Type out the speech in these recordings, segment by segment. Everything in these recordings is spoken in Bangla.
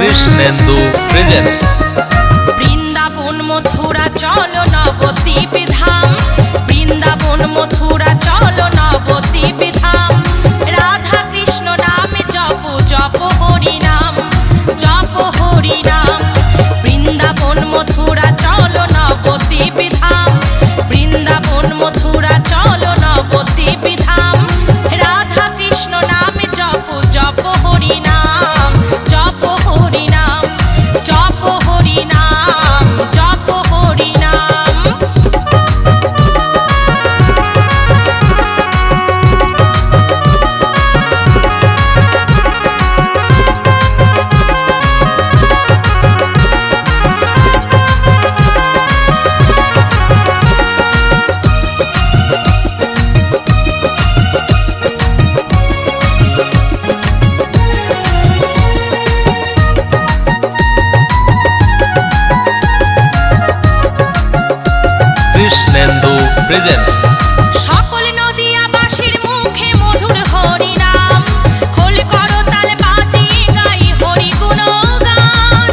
কৃষ্ণেন্দু প্রেজেন্স। বৃন্দাবন মথুরা চলো নবদ্বীপ ধাম, বৃন্দাবন মথুরা চলো নবদ্বীপ ধাম। রাধা কৃষ্ণ নামে জপ জপ হরি নাম, জপ হরি নাম। বৃন্দাবন মথুরা চলো নবদ্বীপ ধাম, বৃন্দাবন মথুরা চলো নবদ্বীপ ধাম। রাধা কৃষ্ণ নামে জপ জপ হরি নাম, জপ হরি নাম, জপ হরি নাম, জপ হরি নাম। কৃষ্ণেন্দু প্রেজেন্স। সকল নদিয়াবাসীর মুখে মধুর হরি নাম, খোল করো তাল বাজিয়ে গাই হরি গুণগান।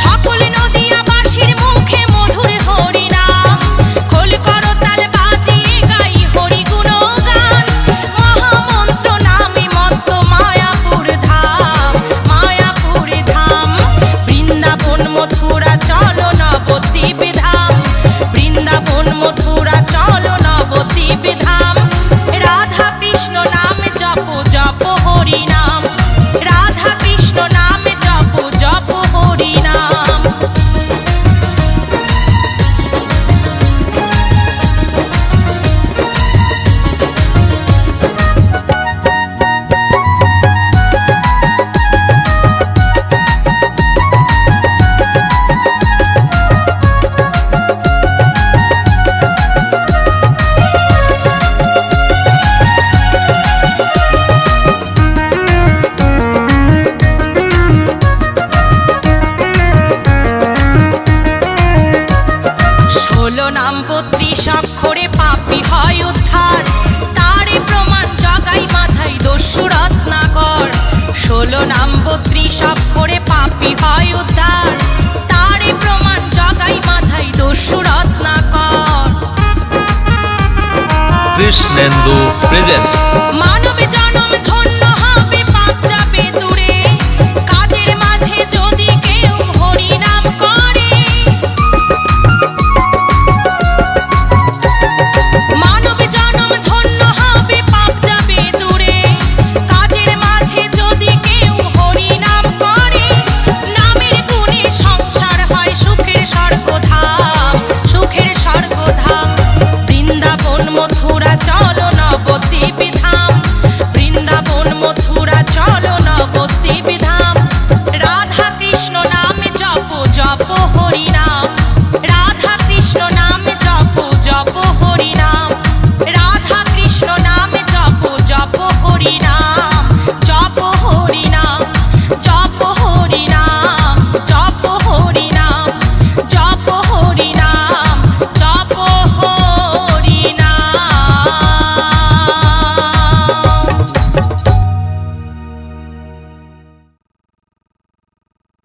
সকল নদিয়াবাসীর মুখে মধুর হরি নাম, খোল করো তাল বাজিয়ে গাই হরি গুণগান। মহামন্ত্র নামে মত্ত মায়াপুর ধাম, মায়াপুর ধাম। বৃন্দাবন মথুরা চলো নবদ্বীপ ধাম, বৃন্দাবন মথুরা চলো নবদ্বীপ ধাম। রাধা কৃষ্ণ নামে জপ জপ হরি নাম, রাধা কৃষ্ণ নামে জপ জপ হরি নাম। ষোলো নাম 32 অক্ষরে পাপী হয় উদ্ধার, তারে প্রমাণ জগাই মাথায় দস্যু রত্নাকর। 16 নাম 32 অক্ষরে পাপী হয় উদ্ধার, তারে প্রমাণ জগাই মাথায় দস্যু রত্নাকর। কৃষ্ণেন্দু প্রেজেন্স। মানব জন